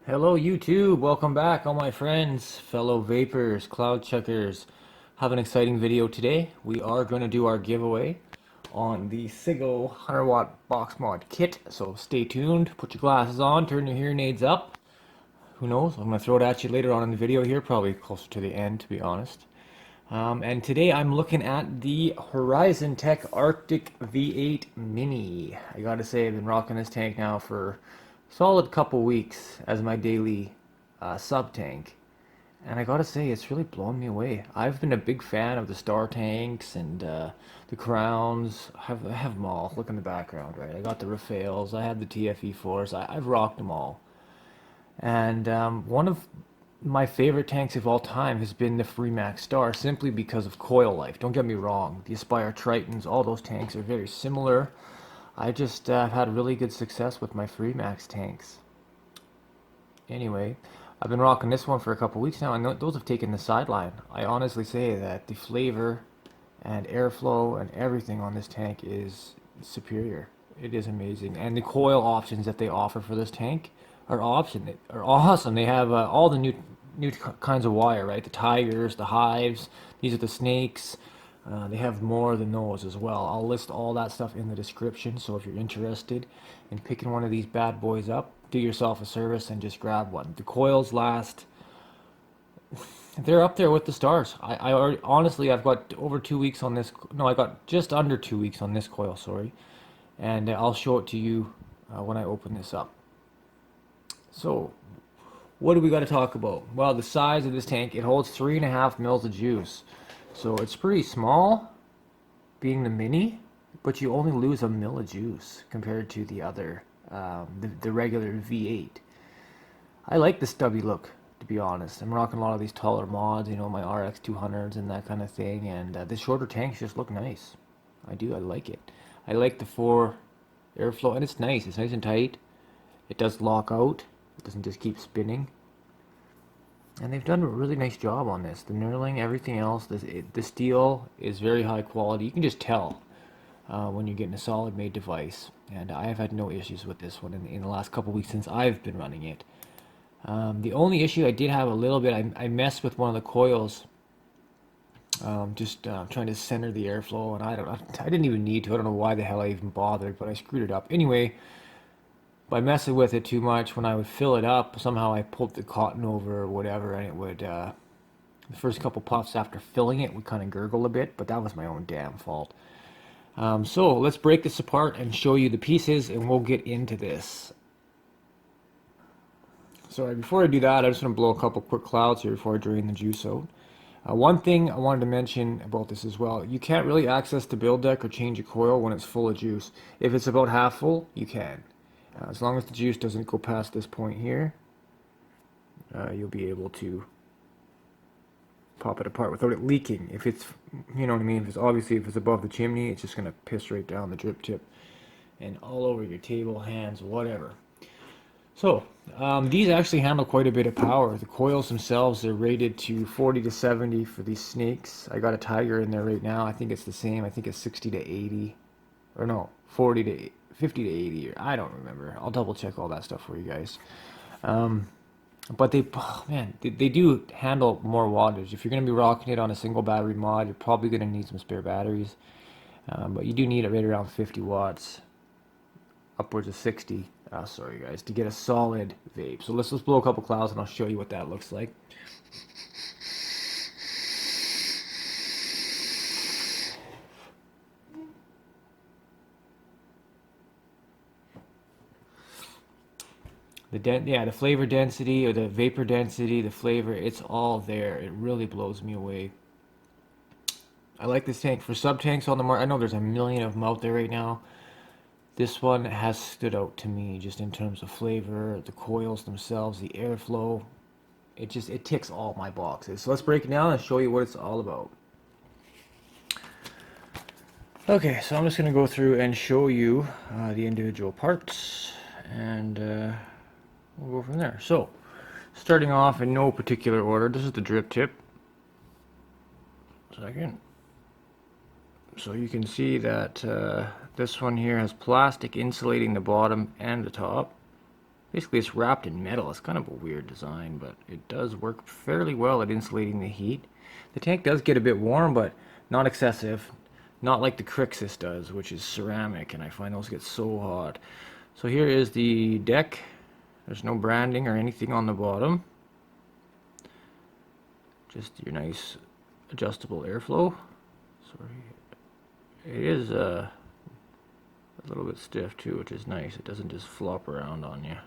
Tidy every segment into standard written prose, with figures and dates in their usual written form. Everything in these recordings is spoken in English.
Hello YouTube, welcome back all my friends, fellow vapors, cloud checkers. Have an exciting video today. We are going to do our giveaway on the Sigo 100 watt box mod kit. So stay tuned, put your glasses on, turn your hearing aids up. Who knows, I'm going to throw it at you later on in the video here, probably closer to the end to be honest. And today I'm looking at the HorizonTech Arctic V8 Mini. I gotta say, I've been rocking this tank now for a solid couple weeks as my daily sub tank. And I gotta say, it's really blown me away. I've been a big fan of the Star tanks and the Crowns. I have them all. Look in the background, right? I got the Rafaels. I have the TFE4s. I've rocked them all. And one of my favorite tanks of all time has been the Freemax Star simply because of coil life. Don't get me wrong, the Aspire Tritons, all those tanks are very similar. I just have had really good success with my Freemax tanks. Anyway, I've been rocking this one for a couple weeks now, and those have taken the sideline. I honestly say that the flavor and airflow and everything on this tank is superior. It is amazing, and the coil options that they offer for this tank are awesome. They have all the new kinds of wire, right? The tigers, the hives. These are the snakes. They have more than those as well. I'll list all that stuff in the description. So if you're interested in picking one of these bad boys up, do yourself a service and just grab one. The coils last. They're up there with the stars. I already, honestly, I've got over 2 weeks on this. No, I got just under 2 weeks on this coil. Sorry, and I'll show it to you when I open this up. So, what do we got to talk about? Well, the size of this tank, it holds 3.5 mils of juice. So it's pretty small, being the mini, but you only lose a mil of juice compared to the other, the regular V8. I like the stubby look, to be honest. I'm rocking a lot of these taller mods, you know, my RX 200s and that kind of thing, and the shorter tanks just look nice. I do, I like it. I like the 4 airflow, and it's nice and tight. It does lock out. It doesn't just keep spinning. And they've done a really nice job on this. The knurling, everything else, the steel is very high quality. You can just tell when you're getting a solid made device. And I have had no issues with this one in the last couple weeks since I've been running it. The only issue I did have a little bit, I messed with one of the coils, just trying to center the airflow, and I didn't even need to. I don't know why the hell I even bothered, but I screwed it up. Anyway, by messing with it too much, when I would fill it up, somehow I pulled the cotton over or whatever, and it would, the first couple puffs after filling it would kind of gurgle a bit, but that was my own damn fault. So let's break this apart and show you the pieces, and we'll get into this. So before I do that, I just want to blow a couple quick clouds here before I drain the juice out. One thing I wanted to mention about this as well, you can't really access the build deck or change a coil when it's full of juice. If it's about half full, you can. As long as the juice doesn't go past this point here, you'll be able to pop it apart without it leaking. If it's, you know what I mean, if it's above the chimney, it's just going to piss right down the drip tip and all over your table, hands, whatever. So, these actually handle quite a bit of power. The coils themselves are rated to 40 to 70 for these snakes. I got a tiger in there right now. I think it's the same. I think it's 60 to 80. Or no, 40 to 50 to 80. Or I don't remember. I'll double check all that stuff for you guys. But they do handle more wattage. If you're going to be rocking it on a single battery mod, you're probably going to need some spare batteries. But you do need it right around 50 watts, upwards of 60. Sorry guys, to get a solid vape. So let's blow a couple clouds and I'll show you what that looks like. The flavor density or the vapor density, the flavor, it's all there. It really blows me away. I like this tank for sub tanks on the market. I know there's a million of them out there right now. This one has stood out to me just in terms of flavor, the coils themselves, the airflow. It ticks all my boxes. So let's break it down and show you what it's all about. Okay, so I'm just going to go through and show you the individual parts, and we'll go from there. So, starting off in no particular order, this is the drip tip. Second. So you can see that this one here has plastic insulating the bottom and the top. Basically, it's wrapped in metal. It's kind of a weird design, but it does work fairly well at insulating the heat. The tank does get a bit warm, but not excessive. Not like the Crixus does, which is ceramic, and I find those get so hot. So here is the deck. There's no branding or anything on the bottom. Just your nice adjustable airflow. Sorry. It is a little bit stiff too, which is nice. It doesn't just flop around on you.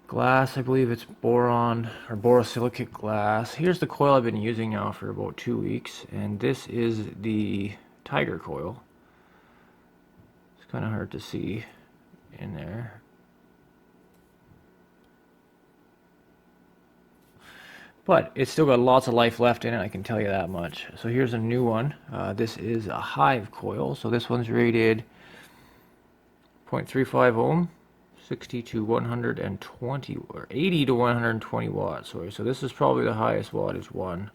Glass, I believe it's boron or borosilicate glass. Here's the coil I've been using now for about 2 weeks, and this is the Tiger coil. It's kind of hard to see in there. But it's still got lots of life left in it, I can tell you that much. So here's a new one. This is a Hive coil. So this one's rated 0.35 ohm. 60 to 120 or 80 to 120 watts. Sorry, so this is probably the highest wattage one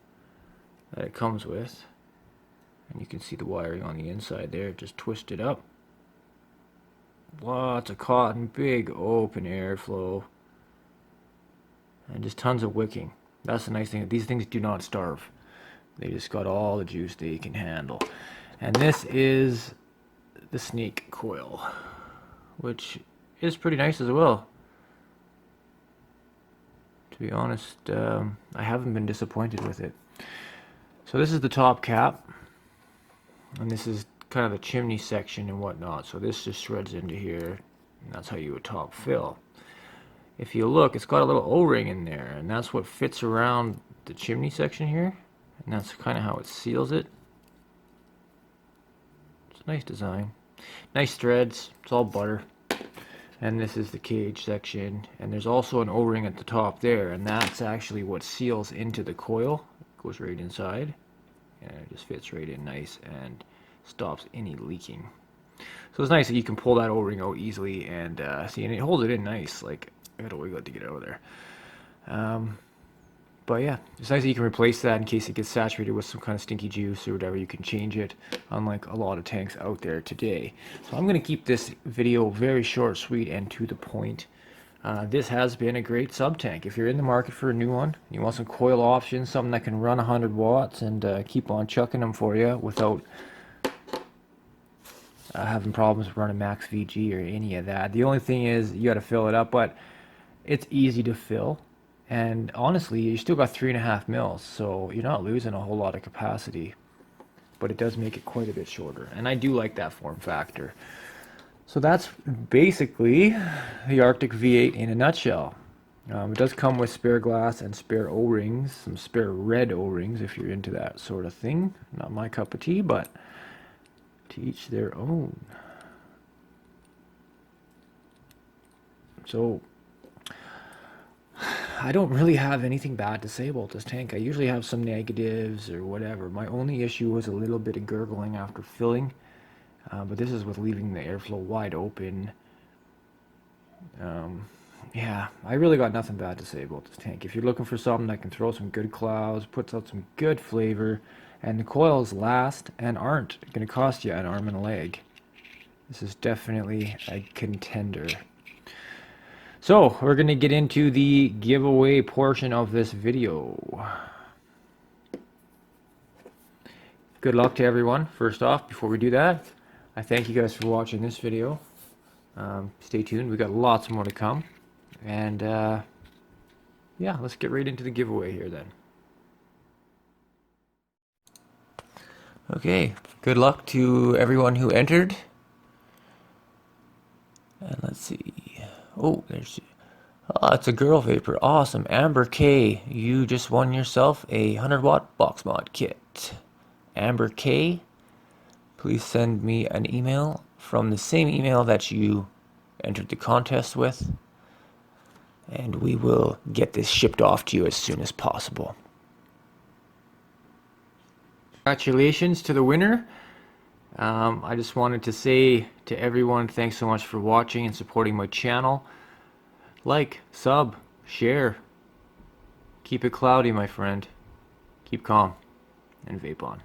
that it comes with, and you can see the wiring on the inside there, just twisted up. Lots of cotton, big open airflow, and just tons of wicking. That's the nice thing. These things do not starve. They just got all the juice they can handle. And this is the Snake coil, which is pretty nice as well. To be honest, I haven't been disappointed with it. So this is the top cap, and this is kind of the chimney section and whatnot. So this just shreds into here, and that's how you would top fill. If you look, it's got a little O-ring in there, and that's what fits around the chimney section here, and that's kind of how it seals it. It's a nice design. Nice threads. It's all butter. And this is the cage section, and there's also an O-ring at the top there, and that's actually what seals into the coil. It goes right inside, and it just fits right in nice and stops any leaking. So it's nice that you can pull that O-ring out easily, and see, and it holds it in nice. Like, I gotta wiggle it to get it out of there. But yeah, it's nice that you can replace that in case it gets saturated with some kind of stinky juice or whatever. You can change it, unlike a lot of tanks out there today. So I'm going to keep this video very short, sweet, and to the point. This has been a great sub tank. If you're in the market for a new one, you want some coil options, something that can run 100 watts and keep on chucking them for you without having problems running max VG or any of that. The only thing is you got to fill it up, but it's easy to fill. And honestly, you still got 3.5 mils, so you're not losing a whole lot of capacity, but it does make it quite a bit shorter, and I do like that form factor. So that's basically the Arctic V8 in a nutshell. It does come with spare glass and spare O-rings, some spare red O-rings if you're into that sort of thing. Not my cup of tea, but to each their own. So I don't really have anything bad to say about this tank. I usually have some negatives or whatever. My only issue was a little bit of gurgling after filling, but this is with leaving the airflow wide open. Yeah, I really got nothing bad to say about this tank. If you're looking for something that can throw some good clouds, puts out some good flavor, and the coils last and aren't going to cost you an arm and a leg, this is definitely a contender. So, we're going to get into the giveaway portion of this video. Good luck to everyone. First off, before we do that, I thank you guys for watching this video. Stay tuned, we got lots more to come. And yeah, let's get right into the giveaway here then. Okay, good luck to everyone who entered. And let's see. Oh, there's... Oh, it's a girl vapor. Awesome. Amber K, you just won yourself a 100-watt box mod kit. Amber K, please send me an email from the same email that you entered the contest with, and we will get this shipped off to you as soon as possible. Congratulations to the winner. I just wanted to say to everyone, thanks so much for watching and supporting my channel. Like, sub, share. Keep it cloudy, my friend. Keep calm and vape on.